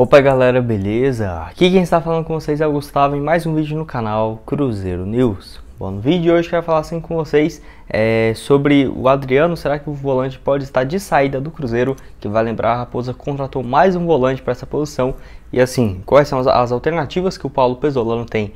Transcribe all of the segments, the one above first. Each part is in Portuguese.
Opa galera, beleza? Aqui quem está falando com vocês é o Gustavo em mais um vídeo no canal Cruzeiro News. Bom, no vídeo de hoje eu quero falar assim com vocês sobre o Adriano. Será que o volante pode estar de saída do Cruzeiro? Que vai lembrar, a Raposa contratou mais um volante para essa posição. E assim, quais são as alternativas que o Paulo Pezzolano tem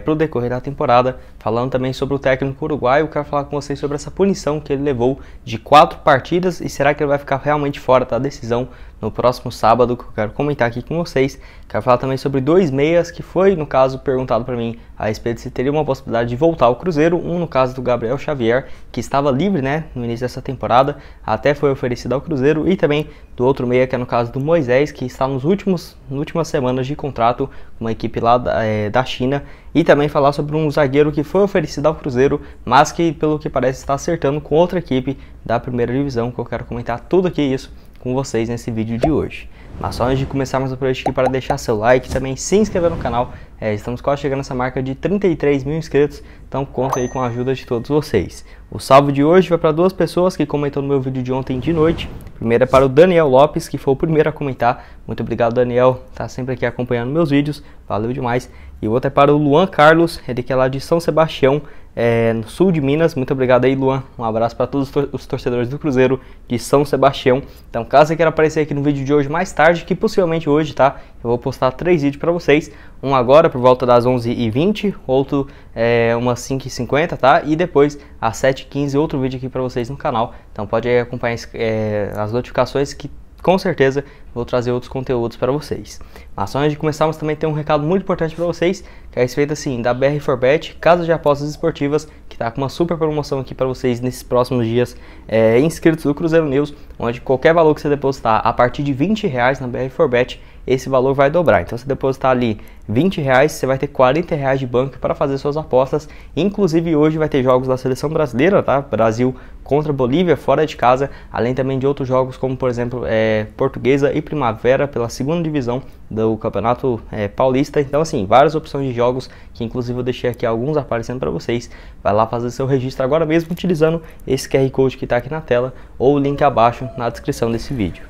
para o decorrer da temporada? Falando também sobre o técnico uruguaio, eu quero falar com vocês sobre essa punição que ele levou de 4 partidas. E será que ele vai ficar realmente fora da decisão no próximo sábado, que eu quero comentar aqui com vocês. Quero falar também sobre 2 meias, que foi, no caso, perguntado para mim a respeito de se teria uma possibilidade de voltar ao Cruzeiro. Um, no caso do Gabriel Xavier, que estava livre, né, no início dessa temporada, até foi oferecido ao Cruzeiro. E também do outro meia, que é no caso do Moisés, que está nas últimas semanas de contrato com uma equipe lá da China. E também falar sobre um zagueiro que foi oferecido ao Cruzeiro, mas que, pelo que parece, está acertando com outra equipe da primeira divisão, que eu quero comentar tudo aqui isso com vocês nesse vídeo de hoje. Mas só antes de começarmos por aqui, para deixar seu like e também se inscrever no canal. Estamos quase chegando nessa marca de 33 mil inscritos, então conta aí com a ajuda de todos vocês. O salve de hoje vai para 2 pessoas que comentou no meu vídeo de ontem de noite. Primeiro é para o Daniel Lopes, que foi o primeiro a comentar. Muito obrigado, Daniel, tá sempre aqui acompanhando meus vídeos, valeu demais. E o outro é para o Luan Carlos, ele que é lá de São Sebastião, no sul de Minas. Muito obrigado aí, Luan. Um abraço para todos os torcedores do Cruzeiro de São Sebastião. Então, caso você queira aparecer aqui no vídeo de hoje mais tarde, que possivelmente hoje, tá? Eu vou postar 3 vídeos para vocês. Um agora por volta das 11h20, outro umas 5h50, tá? E depois às 7h15 outro vídeo aqui para vocês no canal. Então pode aí acompanhar as notificações, que com certeza vou trazer outros conteúdos para vocês. Mas só antes de começarmos, também tem um recado muito importante para vocês, que é a respeito assim da BR4Bet, casa de apostas esportivas, que está com uma super promoção aqui para vocês nesses próximos dias, inscritos do Cruzeiro News, onde qualquer valor que você depositar a partir de R$20 na BR4Bet, esse valor vai dobrar. Então, se depositar ali R$20, você vai ter R$40 de banco para fazer suas apostas. Inclusive, hoje vai ter jogos da seleção brasileira, tá? Brasil contra Bolívia, fora de casa, além também de outros jogos, como por exemplo, Portuguesa e Primavera pela 2ª divisão do Campeonato Paulista. Então, assim, várias opções de jogos, que inclusive eu deixei aqui alguns aparecendo para vocês. Vai lá fazer seu registro agora mesmo, utilizando esse QR Code que está aqui na tela, ou o link abaixo na descrição desse vídeo.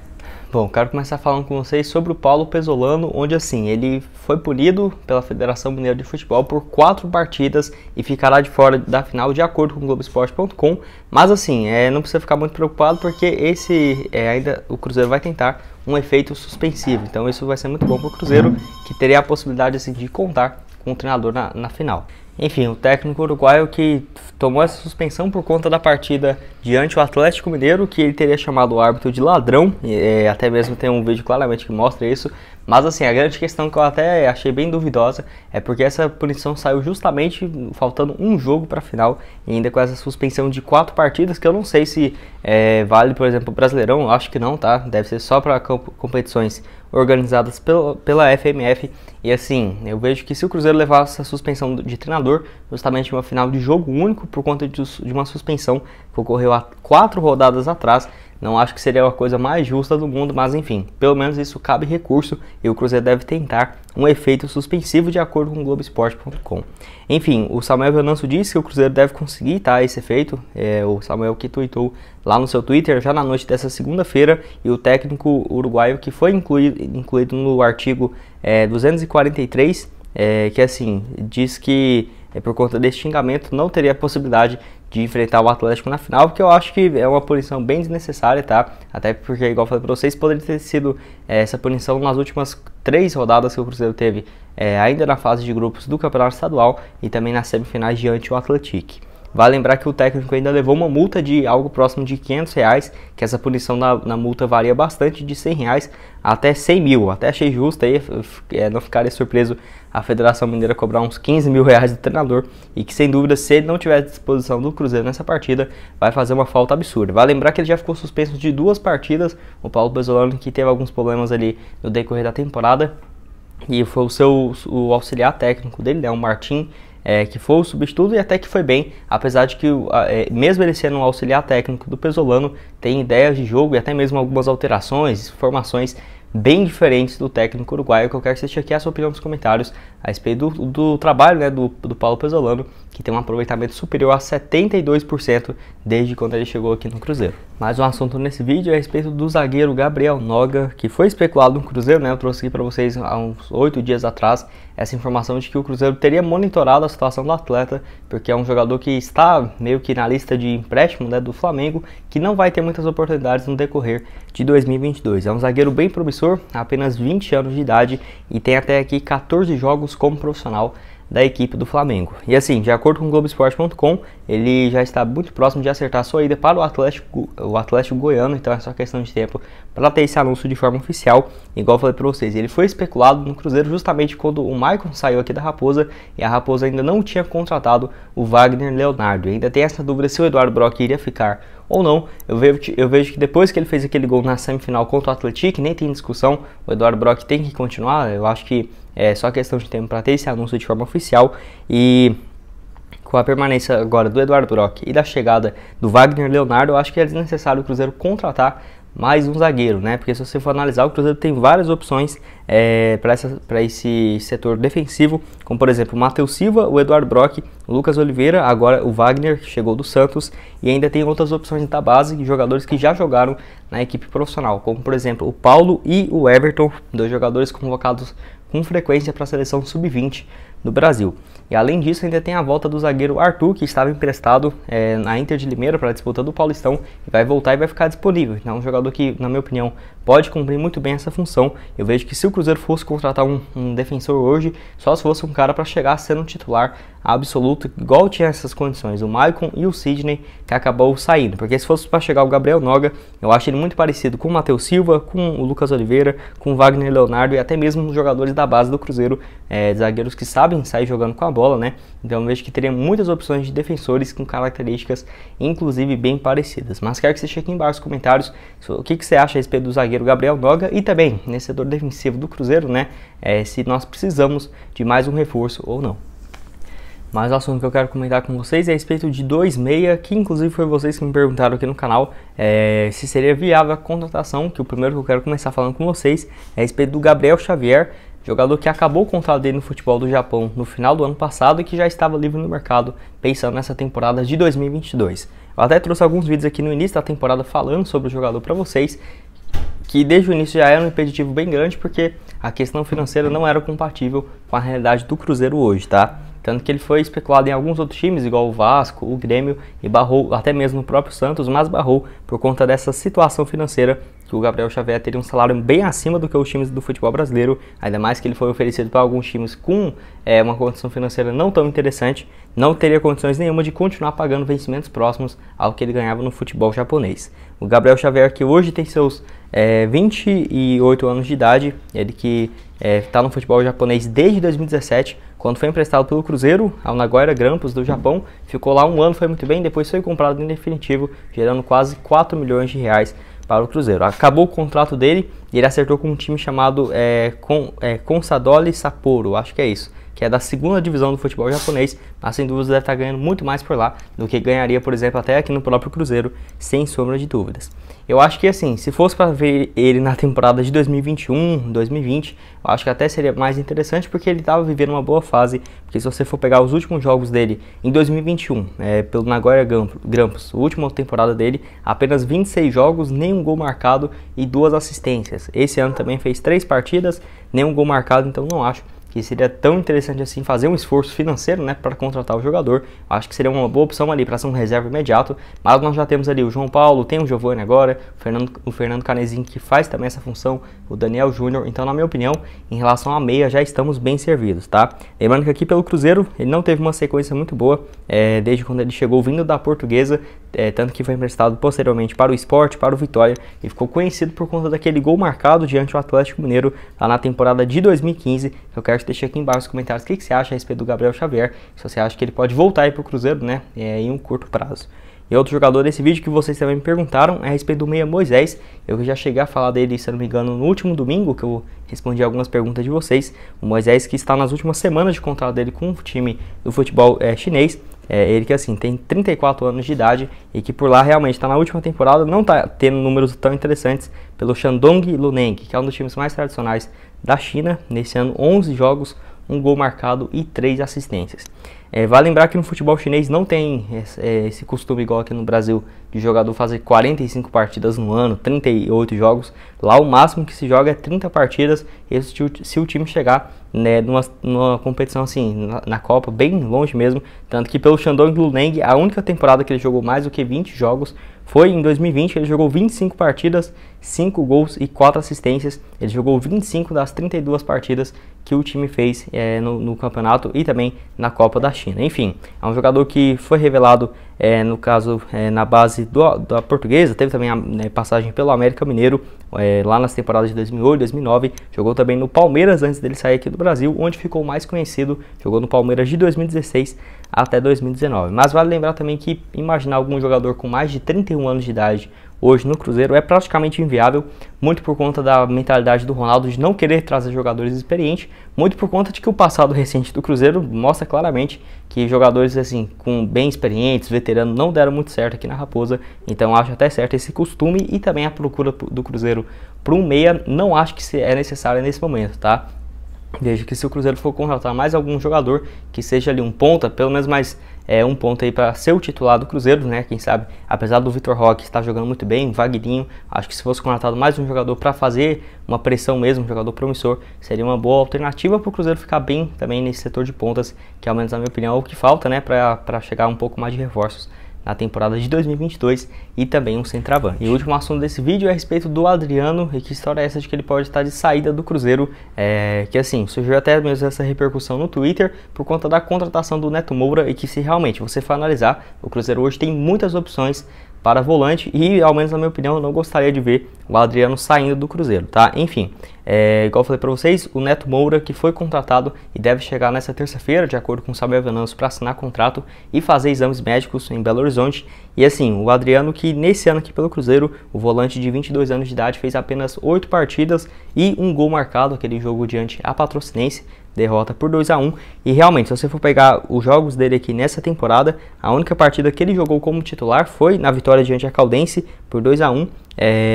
Bom, quero começar falando com vocês sobre o Paulo Pezzolano, onde assim, ele foi punido pela Federação Mineira de Futebol por 4 partidas e ficará de fora da final, de acordo com o Globoesporte.com. Mas assim, não precisa ficar muito preocupado, porque ainda o Cruzeiro vai tentar um efeito suspensivo. Então isso vai ser muito bom para o Cruzeiro, que teria a possibilidade assim, de contar com o treinador na final. Enfim, o técnico uruguaio que tomou essa suspensão por conta da partida diante o Atlético Mineiro, que ele teria chamado o árbitro de ladrão, até mesmo tem um vídeo claramente que mostra isso. Mas assim, a grande questão que eu até achei bem duvidosa é porque essa punição saiu justamente faltando um jogo para a final, e ainda com essa suspensão de 4 partidas, que eu não sei se vale, por exemplo, o Brasileirão. Eu acho que não, tá? Deve ser só para competições organizadas pela FMF. E assim, eu vejo que se o Cruzeiro levasse essa suspensão de treinador, justamente uma final de jogo único, por conta de uma suspensão que ocorreu há 4 rodadas atrás, não acho que seria a coisa mais justa do mundo. Mas enfim, pelo menos isso cabe recurso, e o Cruzeiro deve tentar um efeito suspensivo, de acordo com o Globoesporte.com. Enfim, o Samuel Venâncio disse que o Cruzeiro deve conseguir, tá, esse efeito. O Samuel que tweetou lá no seu Twitter já na noite dessa segunda-feira, e o técnico uruguaio que foi incluído no artigo 243, que assim, diz que por conta desse xingamento não teria a possibilidade de enfrentar o Atlético na final, que eu acho que é uma punição bem desnecessária, tá? Até porque, igual eu falei para vocês, poderia ter sido essa punição nas últimas 3 rodadas que o Cruzeiro teve, ainda na fase de grupos do Campeonato Estadual e também nas semifinais diante o Atlético. Vale lembrar que o técnico ainda levou uma multa de algo próximo de R$500, que essa punição na multa varia bastante, de R$100 até 100 mil. Até achei justo aí, não ficaria surpreso a Federação Mineira cobrar uns R$15 mil do treinador, e que sem dúvida, se ele não tiver à disposição do Cruzeiro nessa partida, vai fazer uma falta absurda. Vale lembrar que ele já ficou suspenso de 2 partidas, o Paulo Pezzolano, que teve alguns problemas ali no decorrer da temporada, e foi o auxiliar técnico dele, né, o Martim, que foi o substituto, e até que foi bem, apesar de que mesmo ele sendo um auxiliar técnico do Pezzolano, tem ideias de jogo e até mesmo algumas alterações, formações bem diferentes do técnico uruguaio, que eu quero que você deixe aqui a sua opinião nos comentários a respeito do trabalho, né, do Paulo Pezzolano, que tem um aproveitamento superior a 72% desde quando ele chegou aqui no Cruzeiro. Mais um assunto nesse vídeo é a respeito do zagueiro Gabriel Noga, que foi especulado no Cruzeiro, né? Eu trouxe aqui para vocês há uns 8 dias atrás essa informação de que o Cruzeiro teria monitorado a situação do atleta, porque é um jogador que está meio que na lista de empréstimo, né, do Flamengo, que não vai ter muitas oportunidades no decorrer de 2022. É um zagueiro bem promissor, apenas 20 anos de idade e tem até aqui 14 jogos como profissional da equipe do Flamengo. E assim, de acordo com o Globoesporte.com, ele já está muito próximo de acertar a sua ida para o Atlético Goiano, então é só questão de tempo para ter esse anúncio de forma oficial. Igual eu falei para vocês, ele foi especulado no Cruzeiro justamente quando o Maicon saiu aqui da Raposa e a Raposa ainda não tinha contratado o Wagner Leonardo. E ainda tem essa dúvida se o Eduardo Brock iria ficar ou não. Eu vejo que depois que ele fez aquele gol na semifinal contra o Atlético, nem tem discussão, o Eduardo Brock tem que continuar. Eu acho que é só questão de tempo para ter esse anúncio de forma oficial. E com a permanência agora do Eduardo Brock e da chegada do Wagner Leonardo, eu acho que é desnecessário o Cruzeiro contratar mais um zagueiro, né? Porque se você for analisar, o Cruzeiro tem várias opções para esse setor defensivo, como por exemplo o Matheus Silva, o Eduardo Brock, o Lucas Oliveira, agora o Wagner, que chegou do Santos, e ainda tem outras opções da base de jogadores que já jogaram na equipe profissional, como por exemplo o Paulo e o Everton, dois jogadores convocados com frequência para a seleção sub-20 do Brasil. E além disso, ainda tem a volta do zagueiro Arthur, que estava emprestado na Inter de Limeira para a disputa do Paulistão, e vai voltar e vai ficar disponível. Então é um jogador que, na minha opinião, pode cumprir muito bem essa função. Eu vejo que se o Cruzeiro fosse contratar um defensor hoje, só se fosse um cara para chegar sendo titular absoluto, igual tinha essas condições, o Maicon e o Sidney, que acabou saindo. Porque se fosse para chegar o Gabriel Noga, eu acho ele muito parecido com o Matheus Silva, com o Lucas Oliveira, com o Wagner Leonardo e até mesmo os jogadores da base do Cruzeiro, zagueiros que sabem sair jogando com a bola, né? Então eu vejo que teria muitas opções de defensores com características inclusive bem parecidas. Mas quero que você deixe aqui embaixo nos comentários o que você acha a respeito do zagueiro Gabriel Noga e também nesse setor defensivo do Cruzeiro, né? Se nós precisamos de mais um reforço ou não. Mas o assunto que eu quero comentar com vocês é a respeito de 2-6, que inclusive foi vocês que me perguntaram aqui no canal se seria viável a contratação, que o primeiro que eu quero começar falando com vocês é a respeito do Gabriel Xavier, jogador que acabou o contrato dele no futebol do Japão no final do ano passado e que já estava livre no mercado pensando nessa temporada de 2022. Eu até trouxe alguns vídeos aqui no início da temporada falando sobre o jogador para vocês, que desde o início já era um impeditivo bem grande porque a questão financeira não era compatível com a realidade do Cruzeiro hoje, tá? Tanto que ele foi especulado em alguns outros times, igual o Vasco, o Grêmio, e barrou até mesmo no próprio Santos, mas barrou por conta dessa situação financeira, que o Gabriel Xavier teria um salário bem acima do que os times do futebol brasileiro, ainda mais que ele foi oferecido para alguns times com uma condição financeira não tão interessante, não teria condições nenhuma de continuar pagando vencimentos próximos ao que ele ganhava no futebol japonês. O Gabriel Xavier, que hoje tem seus 28 anos de idade, ele que está no futebol japonês desde 2017, quando foi emprestado pelo Cruzeiro ao Nagoya Grampus do Japão, ficou lá um ano, foi muito bem, depois foi comprado em definitivo, gerando quase 4 milhões de reais para o Cruzeiro. Acabou o contrato dele e ele acertou com um time chamado Consadole Sapporo, acho que é isso, que é da segunda divisão do futebol japonês, mas sem dúvidas deve estar ganhando muito mais por lá do que ganharia, por exemplo, até aqui no próprio Cruzeiro, sem sombra de dúvidas. Eu acho que assim, se fosse para ver ele na temporada de 2021, 2020, eu acho que até seria mais interessante porque ele estava vivendo uma boa fase, porque se você for pegar os últimos jogos dele em 2021, pelo Nagoya Grampus, a última temporada dele, apenas 26 jogos, nenhum gol marcado e 2 assistências. Esse ano também fez 3 partidas, nenhum gol marcado, então não acho que seria tão interessante assim fazer um esforço financeiro, né, para contratar o jogador. Acho que seria uma boa opção ali para ser um reserva imediato, mas nós já temos ali o João Paulo, tem o Giovani agora, o Fernando Canezinho que faz também essa função, o Daniel Júnior, então na minha opinião, em relação à meia já estamos bem servidos, tá? Lembrando que aqui pelo Cruzeiro ele não teve uma sequência muito boa, desde quando ele chegou vindo da Portuguesa, tanto que foi emprestado posteriormente para o Sport, para o Vitória, e ficou conhecido por conta daquele gol marcado diante do Atlético Mineiro lá na temporada de 2015, que eu quero que deixe aqui embaixo nos comentários o que você acha a respeito do Gabriel Xavier, se você acha que ele pode voltar aí para o Cruzeiro, né, em um curto prazo. E outro jogador desse vídeo que vocês também me perguntaram é a respeito do meia Moisés. Eu já cheguei a falar dele, se não me engano, no último domingo, que eu respondi algumas perguntas de vocês. O Moisés que está nas últimas semanas de contrato dele com o time do futebol chinês. Ele que assim tem 34 anos de idade e que por lá realmente está na última temporada, não está tendo números tão interessantes pelo Shandong Luneng, que é um dos times mais tradicionais da China. Nesse ano, 11 jogos, 1 gol marcado e 3 assistências. Vale lembrar que no futebol chinês não tem esse costume igual aqui no Brasil de jogador fazer 45 partidas no ano, 38 jogos. Lá o máximo que se joga é 30 partidas, se o time chegar, né, numa competição assim, na Copa, bem longe mesmo. Tanto que pelo Shandong Luneng, a única temporada que ele jogou mais do que 20 jogos foi em 2020, ele jogou 25 partidas, 5 gols e 4 assistências. Ele jogou 25 das 32 partidas que o time fez no campeonato e também na Copa da China. Enfim, é um jogador que foi revelado, no caso, na base da Portuguesa. Teve também a passagem pelo América Mineiro, lá nas temporadas de 2008, 2009. Jogou também no Palmeiras antes dele sair aqui do Brasil, onde ficou mais conhecido. Jogou no Palmeiras de 2016 até 2019. Mas vale lembrar também que imaginar algum jogador com mais de 31 anos de idade hoje no Cruzeiro é praticamente inviável, muito por conta da mentalidade do Ronaldo de não querer trazer jogadores experientes, muito por conta de que o passado recente do Cruzeiro mostra claramente que jogadores assim com bem experientes, veteranos, não deram muito certo aqui na Raposa. Então acho até certo esse costume, e também a procura do Cruzeiro por um meia não acho que é necessária nesse momento, tá? Veja que se o Cruzeiro for contratar mais algum jogador que seja ali um ponta, pelo menos mais um ponto aí para ser o titular do Cruzeiro, né? Quem sabe, apesar do Vitor Roque estar jogando muito bem, Vagninho, acho que se fosse contratado mais um jogador para fazer uma pressão mesmo, um jogador promissor, seria uma boa alternativa para o Cruzeiro ficar bem também nesse setor de pontas, que ao menos na minha opinião é o que falta, né? Para chegar um pouco mais de reforços na temporada de 2022 e também um centroavante. E o último assunto desse vídeo é a respeito do Adriano, e que história é essa de que ele pode estar de saída do Cruzeiro, que assim, surgiu até mesmo essa repercussão no Twitter por conta da contratação do Neto Moura, e que se realmente você for analisar, o Cruzeiro hoje tem muitas opções para volante, e ao menos na minha opinião eu não gostaria de ver o Adriano saindo do Cruzeiro, tá? Enfim, igual eu falei para vocês, o Neto Moura, que foi contratado e deve chegar nessa terça-feira, de acordo com o Samuel Venâncio, para assinar contrato e fazer exames médicos em Belo Horizonte. E assim, o Adriano, que nesse ano aqui pelo Cruzeiro, o volante de 22 anos de idade, fez apenas 8 partidas e 1 gol marcado, aquele jogo diante a Patrocinense, derrota por 2-1, e realmente, se você for pegar os jogos dele aqui nessa temporada, a única partida que ele jogou como titular foi na vitória diante a Caldense por 2-1,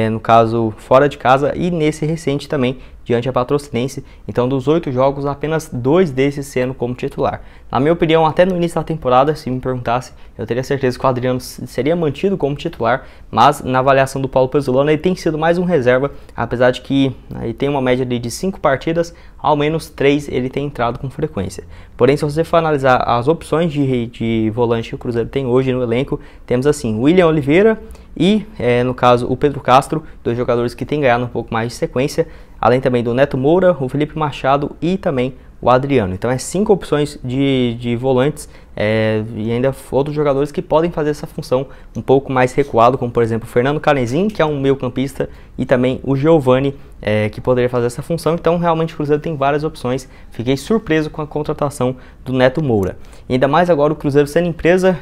no caso fora de casa, e nesse recente também diante a Patrocinense. Então, dos 8 jogos, apenas 2 desses sendo como titular. Na minha opinião, até no início da temporada, se me perguntasse, eu teria certeza que o Adriano seria mantido como titular, mas na avaliação do Paulo Pezzolano, ele tem sido mais um reserva, apesar de que ele tem uma média de 5 partidas, ao menos 3 ele tem entrado com frequência. Porém, se você for analisar as opções de volante que o Cruzeiro tem hoje no elenco, temos assim, William Oliveira e, no caso, o Pedro Castro, 2 jogadores que têm ganhado um pouco mais de sequência, além também do Neto Moura, o Felipe Machado e também o Adriano. Então 5 opções de volantes, e ainda outros jogadores que podem fazer essa função um pouco mais recuado, como por exemplo o Fernando Canezin, que é um meio campista, e também o Giovani, que poderia fazer essa função. Então realmente o Cruzeiro tem várias opções. Fiquei surpreso com a contratação do Neto Moura. E ainda mais agora o Cruzeiro sendo empresa,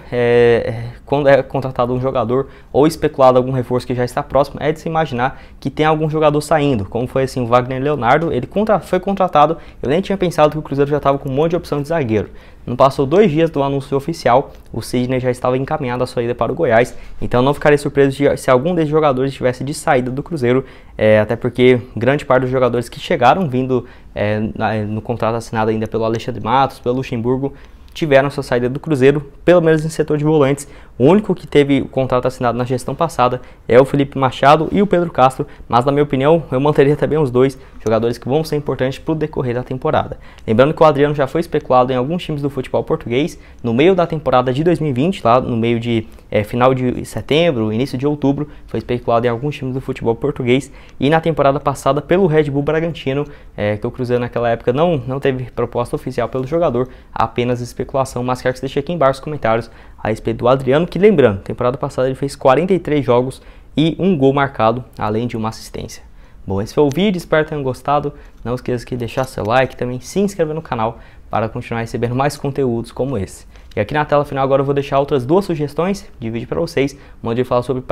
quando é contratado um jogador ou especulado algum reforço que já está próximo, é de se imaginar que tem algum jogador saindo, como foi assim o Wagner Leonardo. Ele foi contratado, eu nem tinha pensado que o Cruzeiro já estava com um monte de opção de zagueiro. Não passou 2 dias do anúncio oficial, o Sidney já estava encaminhado a sua ida para o Goiás, então não ficaria surpreso se algum desses jogadores estivesse de saída do Cruzeiro, até porque grande parte dos jogadores que chegaram vindo no contrato assinado ainda pelo Alexandre Matos, pelo Luxemburgo, tiveram sua saída do Cruzeiro, pelo menos em setor de volantes. O único que teve o contrato assinado na gestão passada é o Felipe Machado e o Pedro Castro, mas na minha opinião eu manteria também os 2 jogadores que vão ser importantes para o decorrer da temporada. Lembrando que o Adriano já foi especulado em alguns times do futebol português no meio da temporada de 2020, lá no meio de final de setembro, início de outubro, foi especulado em alguns times do futebol português, e na temporada passada pelo Red Bull Bragantino, que o Cruzeiro naquela época não teve proposta oficial pelo jogador, apenas especulação. Mas quero que você deixe aqui embaixo os comentários a respeito do Adriano, que lembrando, temporada passada ele fez 43 jogos e 1 gol marcado, além de uma assistência. Bom, esse foi o vídeo, espero que tenham gostado. Não esqueça de deixar seu like e também se inscrever no canal para continuar recebendo mais conteúdos como esse. E aqui na tela final agora eu vou deixar outras 2 sugestões de vídeo para vocês, onde eu falo sobre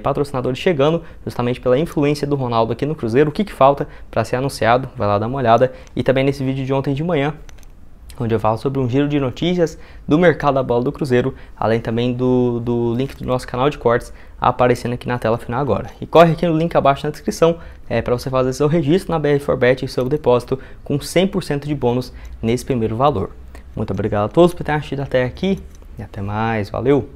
patrocinadores chegando, justamente pela influência do Ronaldo aqui no Cruzeiro, o que falta para ser anunciado, vai lá dar uma olhada. E também nesse vídeo de ontem de manhã, onde eu falo sobre um giro de notícias do mercado da bola do Cruzeiro, além também do link do nosso canal de cortes aparecendo aqui na tela final agora. E corre aqui no link abaixo na descrição para você fazer seu registro na BR4Bet e seu depósito com 100% de bônus nesse primeiro valor. Muito obrigado a todos por terem assistido até aqui e até mais, valeu!